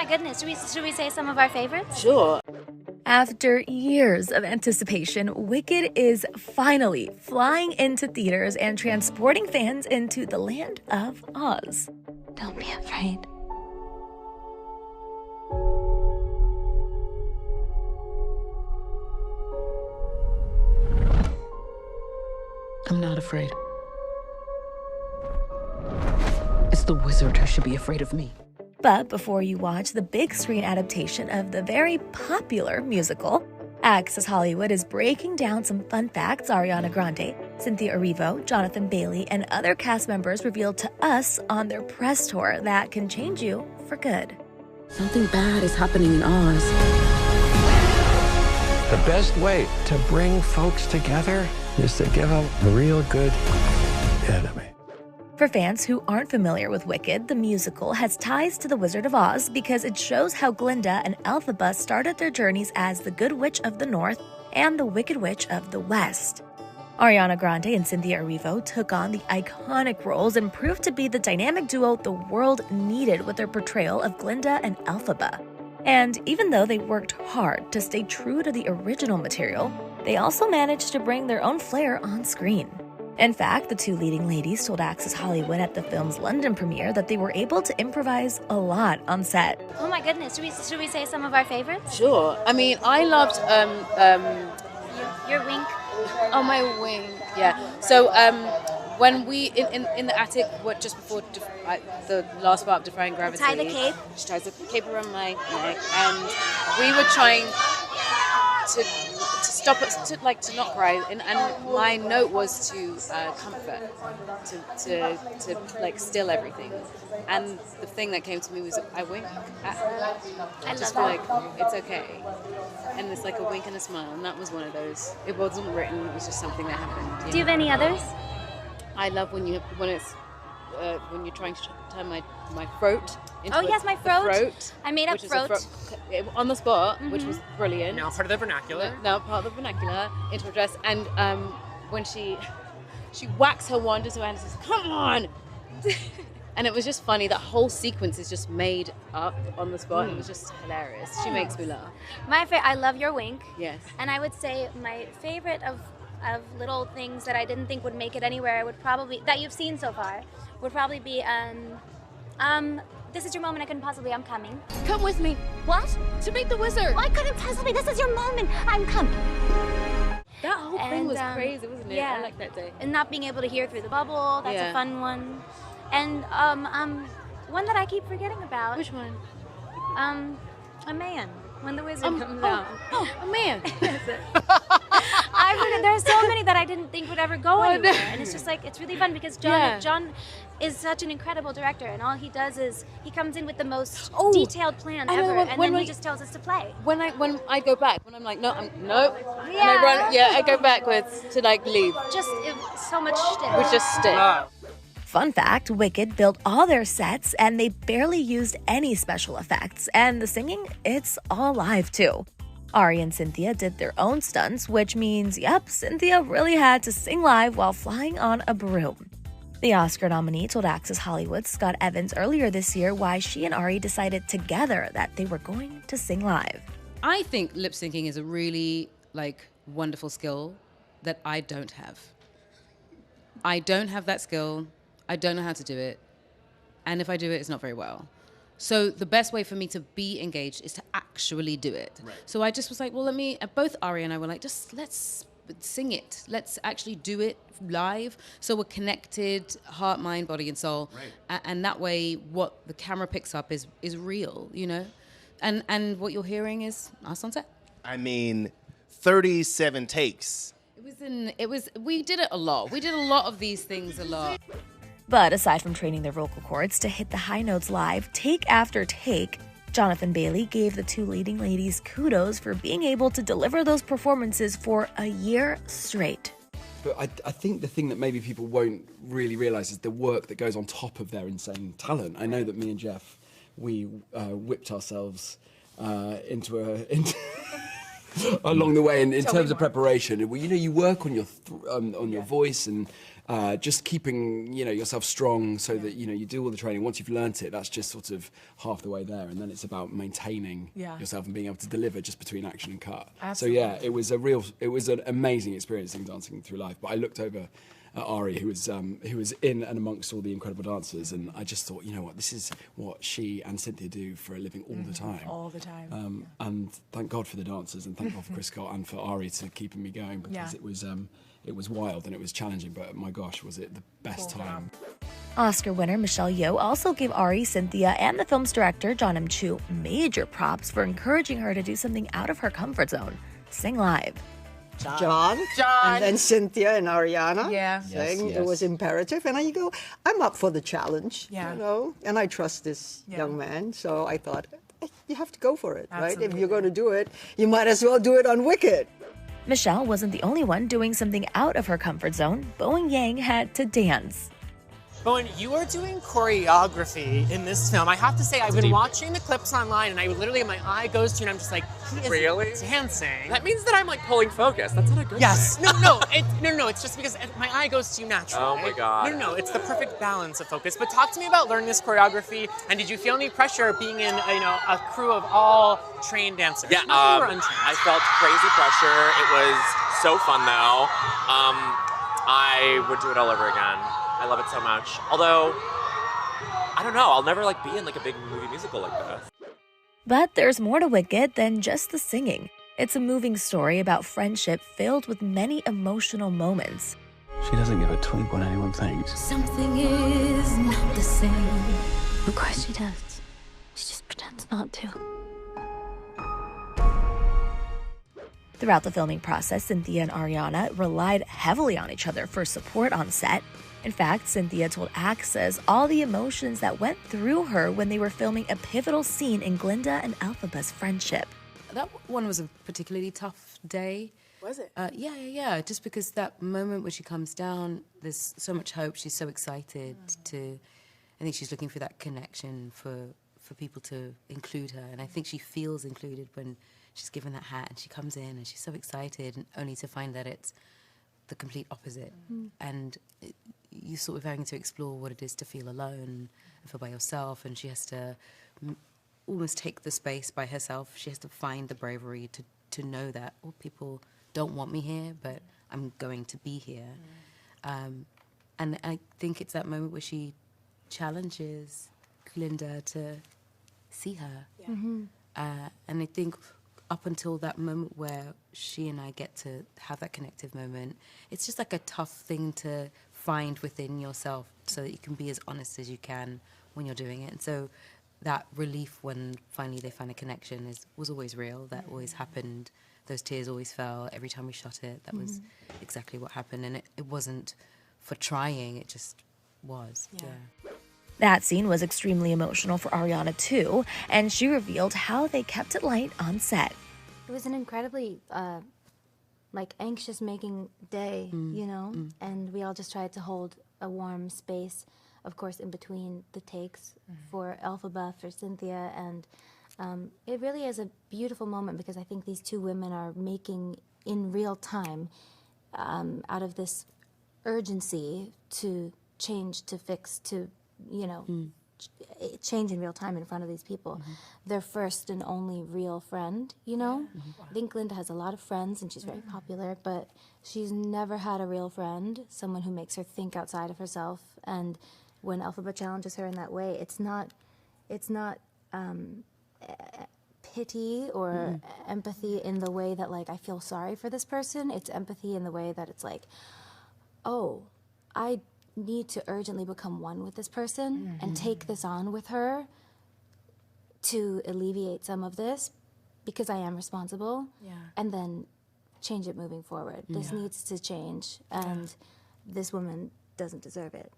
goodness. Should we say some of our favorites? Sure. After years of anticipation, Wicked is finally flying into theaters and transporting fans into the land of Oz. Don't be afraid. I'm not afraid. It's the wizard who should be afraid of me. But before you watch the big screen adaptation of the very popular musical, Access Hollywood is breaking down some fun facts Ariana Grande, Cynthia Erivo, Jonathan Bailey, and other cast members revealed to us on their press tour that can change you for good. Something bad is happening in Oz. The best way to bring folks together is to give them a real good enemy. For fans who aren't familiar with Wicked, the musical has ties to The Wizard of Oz because it shows how Glinda and Elphaba started their journeys as the Good Witch of the North and the Wicked Witch of the West. Ariana Grande and Cynthia Erivo took on the iconic roles and proved to be the dynamic duo the world needed with their portrayal of Glinda and Elphaba. And even though they worked hard to stay true to the original material, they also managed to bring their own flair on screen. In fact, the two leading ladies told Access Hollywood at the film's London premiere that they were able to improvise a lot on set. Oh my goodness, should we say some of our favorites? Sure. I mean, I loved Your wink. Oh, my wing. Yeah. So when we in the attic, just before the last part of Defying Gravity, Tie the cape. She ties the cape around my neck, and we were trying to stop us to not cry, and my note was to comfort, to like still everything, and the thing that came to me was I wink at her. I just feel like it's okay, and it's like a wink and a smile, and that was one of those. It wasn't written; it was just something that happened. Do you have any others? I love when you're trying to turn my throat into my throat. throat. I made up throat. On the spot, which was brilliant. Now part of the vernacular. Now part of the vernacular into a dress, and when she whacks her wand into her hand and says, "Come on!" And it was just funny. That whole sequence is just made up on the spot. It was just hilarious. She makes me laugh. I love your wink. Yes. And I would say my favorite of little things that I didn't think would make it anywhere would probably, that you've seen so far, would probably be, this is your moment, I couldn't possibly, I'm coming. Come with me. What? To meet the wizard. I couldn't possibly, this is your moment, I'm coming. That whole thing was crazy, wasn't it? Yeah. I like that day. And not being able to hear through the bubble, that's Yeah. a fun one. And one that I keep forgetting about. Which one? A man, when the wizard comes out. Oh, a man. There's so many that I didn't think would ever go anywhere, no. and it's just like it's really fun because Yeah. John is such an incredible director, and all he does is he comes in with the most detailed plan I know, ever, when and then we- he just tells us to play. When I go back, when I'm like, no, nope. And Yeah. I go backwards to leave. So much shtick. Which just stick. Fun fact, Wicked built all their sets and they barely used any special effects, and the singing, it's all live too. Ari and Cynthia did their own stunts, which means, yep, Cynthia really had to sing live while flying on a broom. The Oscar nominee told Access Hollywood's Scott Evans earlier this year why she and Ari decided together that they were going to sing live. I think lip syncing is a really wonderful skill that I don't have. I don't have that skill. I don't know how to do it. And if I do it, it's not very well. So the best way for me to be engaged is to actually do it. Right. So I just was like, well, both Ari and I were like, let's sing it. Let's actually do it live. So we're connected, heart, mind, body, and soul. Right. And that way, what the camera picks up is real, you know? And what you're hearing is us on set. 37 takes. We did it a lot. We did a lot of these things a lot. But aside from training their vocal cords to hit the high notes live, take after take, Jonathan Bailey gave the two leading ladies kudos for being able to deliver those performances for a year straight. But I think the thing that maybe people won't really realise is the work that goes on top of their insane talent. I know that me and Jeff, we whipped ourselves into along the way in terms of preparation. You work on your voice and just keeping, yourself strong so that, you do all the training. Once you've learnt it, that's just sort of half the way there. And then it's about maintaining yourself and being able to deliver just between action and cut. Absolutely. So yeah, it was an amazing experience in Dancing Through Life. But I looked over at Ari, who was in and amongst all the incredible dancers, and I just thought, you know what, this is what she and Cynthia do for a living all the time. All the time. And thank God for the dancers, and thank God for Chris Scott and for Ari to keeping me going, because it was wild and it was challenging, but my gosh, was it the best time. Oscar winner Michelle Yeoh also gave Ari, Cynthia, and the film's director, John M. Chu, major props for encouraging her to do something out of her comfort zone, sing live. John, and then Cynthia and Ariana. Yeah. Saying it was imperative. And I go, I'm up for the challenge, Yeah. and I trust this young man. So I thought, you have to go for it, right? If Absolutely. you're going to do it, you might as well do it on Wicked. Michelle wasn't the only one doing something out of her comfort zone. Bowen Yang had to dance. Bowen, you are doing choreography in this film. I have to say, I've been watching the clips online, and I literally, my eye goes to you, and I'm just like, he is Really? dancing. That means that I'm like pulling focus. That's not a good Yes. thing. No. It's just because my eye goes to you naturally. Oh my God. No. It's the perfect balance of focus. But talk to me about learning this choreography, and did you feel any pressure being in, a crew of all trained dancers? Yeah, Not that you were untrained. I felt crazy pressure. It was so fun though. I would do it all over again. I love it so much. Although, I don't know, I'll never be in a big movie musical like this. But there's more to Wicked than just the singing. It's a moving story about friendship filled with many emotional moments. She doesn't give a twink what anyone thinks. Something is not the same. Of course she does. She just pretends not to. Throughout the filming process, Cynthia and Ariana relied heavily on each other for support on set. In fact, Cynthia told Access all the emotions that went through her when they were filming a pivotal scene in Glinda and Elphaba's friendship. That one was a particularly tough day. Was it? Yeah. Just because that moment when she comes down, there's so much hope. She's so excited to. I think she's looking for that connection for people to include her, and I think she feels included when she's given that hat and she comes in and she's so excited, and only to find that it's the complete opposite. And you're sort of having to explore what it is to feel alone and feel by yourself, and she has to almost take the space by herself. She has to find the bravery to know that, people don't want me here, but I'm going to be here. And I think it's that moment where she challenges Glinda to see her. And I think up until that moment where she and I get to have that connective moment, it's just a tough thing to find within yourself so that you can be as honest as you can when you're doing it. And so that relief when finally they find a connection was always real. That always happened. Those tears always fell every time we shot it. That was exactly what happened. And it wasn't for trying, it just was. Yeah. That scene was extremely emotional for Ariana too, and she revealed how they kept it light on set. It was an incredibly anxious making day, and we all just tried to hold a warm space, of course, in between the takes for Elphaba, for Cynthia, and it really is a beautiful moment because I think these two women are making in real time out of this urgency to change, to fix, to change in real time in front of these people. Their first and only real friend, I think Glinda has a lot of friends and she's very popular, but she's never had a real friend, someone who makes her think outside of herself. And when Elphaba challenges her in that way, it's not pity or empathy in the way that I feel sorry for this person. It's empathy in the way that it's I need to urgently become one with this person and take this on with her to alleviate some of this because I am responsible, and then change it moving forward. This needs to change, and this woman doesn't deserve it.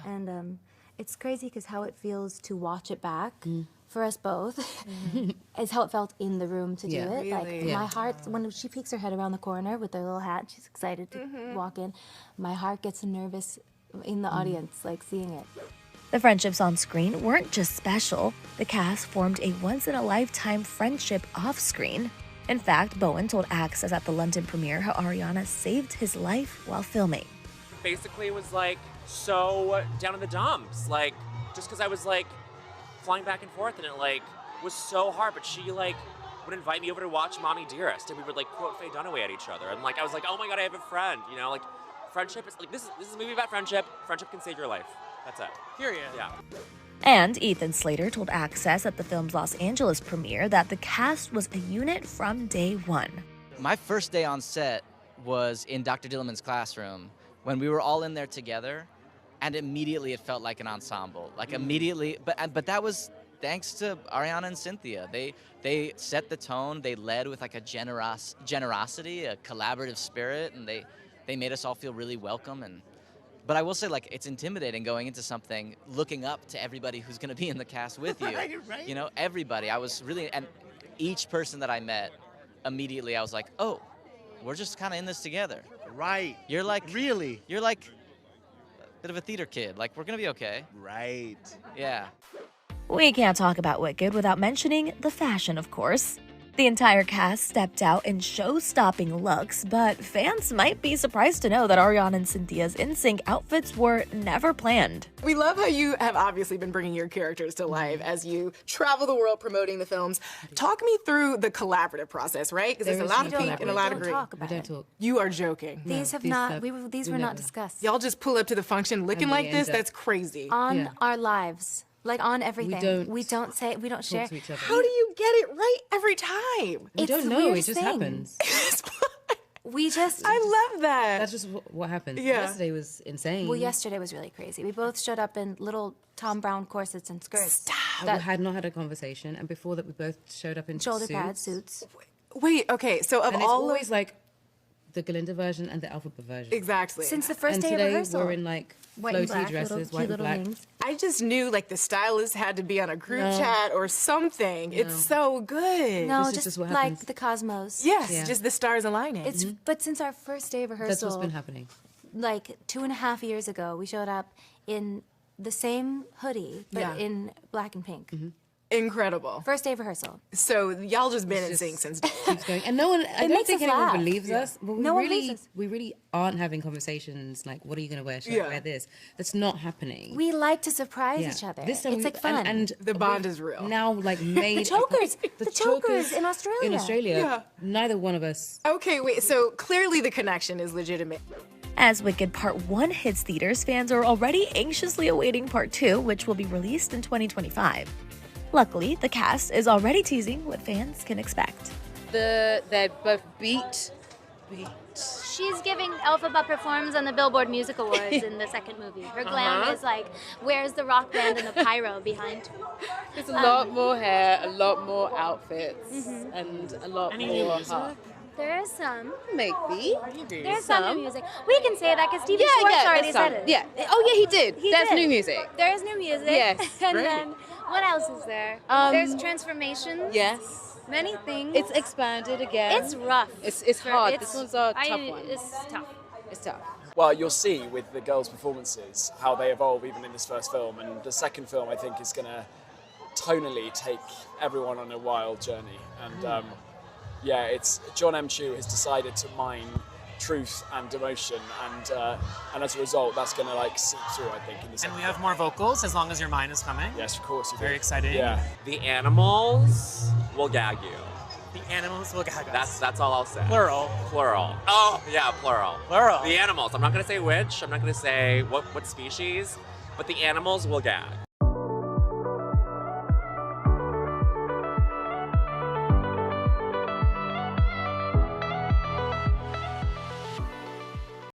And it's crazy because how it feels to watch it back for us both is how it felt in the room to do it. Really? My heart, when she peeks her head around the corner with her little hat, she's excited to walk in, my heart gets nervous in the audience, seeing it. The friendships on screen weren't just special. The cast formed a once-in-a-lifetime friendship off-screen. In fact, Bowen told Access at the London premiere how Ariana saved his life while filming. basically was like so down in the dumps, like just because I was like flying back and forth, and it like was so hard. But she like would invite me over to watch Mommy Dearest, and we would like quote Faye Dunaway at each other, and like I was like, oh my god, I have a friend, you know, like friendship is like this is a movie about friendship. Friendship can save your life. That's it. Period. Yeah. And Ethan Slater told Access at the film's Los Angeles premiere that the cast was a unit from day one. My first day on set was in Dr. Dillerman's classroom when we were all in there together, and immediately it felt like an ensemble. Like immediately, but that was thanks to Ariana and Cynthia. They set the tone. They led with like a generosity, a collaborative spirit, and they made us all feel really welcome. But I will say, like, it's intimidating going into something, looking up to everybody who's going to be in the cast with you. Right. You know, everybody. I was really, and each person that I met, immediately I was like, oh, we're just kind of in this together. Right. You're like, really? You're like a bit of a theater kid. Like, we're going to be okay. Right. Yeah. We can't talk about Wicked without mentioning the fashion, of course. The entire cast stepped out in show-stopping looks, but fans might be surprised to know that Ariana and Cynthia's in-sync outfits were never planned. We love how you have obviously been bringing your characters to life as you travel the world promoting the films. Talk me through the collaborative process, right? Because there's a lot of pink and a lot of green. We don't talk. You are joking. These have not. These were not discussed. Y'all just pull up to the function looking like this? That's crazy. On our lives. Like on everything. We don't share. To each other. How do you get it right every time? We don't know. It just happens. We just. I love that. That's just what happened. Yeah. Yesterday was insane. Well, yesterday was really crazy. We both showed up in little Tom Brown corsets and skirts. We had not had a conversation, and before that, we both showed up in shoulder pad suits. Wait, okay. So of and all it's always like the Galinda version and the Alphabet version. Exactly. Since the first and day today of rehearsal. we're in like white and floaty black, dresses, little, white and black. Wings. I just knew like the stylist had to be on a group chat or something. No. It's so good. No, just like the cosmos. Yes, just the stars aligning. It's but since our first day of rehearsal, that's what's been happening. Like 2.5 years ago, we showed up in the same hoodie, but in black and pink. Mm-hmm. Incredible. First day of rehearsal. So y'all just been in sync since. Keeps going, and no one. I don't think anyone believes us. But no one believes us. We really aren't having conversations like, "What are you going to wear? Should I wear this?" That's not happening. We like to surprise each other. It's like fun, and the bond is real. Now, like made the chokers, the chokers in Australia. In Australia, neither one of us. Okay, wait. So clearly the connection is legitimate. As Wicked Part 1 hits theaters, fans are already anxiously awaiting Part 2, which will be released in 2025. Luckily, the cast is already teasing what fans can expect. They're both beat. She's giving Elphaba performs on the Billboard Music Awards in the second movie. Her glam is like, where's the rock band and the pyro behind? There's a lot more hair, a lot more outfits, and a lot more heart. There is some. Maybe. There's some new music. We can say that because Stevie Schwartz already said it. Yeah. Oh, yeah, he did. There's new music. There's new music. Yes. And then, what else is there? There's transformations. Yes. Many things. It's expanded again. It's rough. It's hard. This one's a tough one. It's tough. It's tough. Well, you'll see with the girls' performances how they evolve even in this first film, and the second film I think is going to tonally take everyone on a wild journey. And yeah, it's John M. Chu has decided to mine truth and emotion, and as a result, that's going to like seep through, I think. In the and we have more vocals as long as your mind is coming. Yes, of course. You do. Very exciting. Yeah. The animals will gag you. The animals will gag us. That's all I'll say. Plural. Oh, yeah, plural. Plural. The animals. I'm not going to say which. I'm not going to say what species, but the animals will gag.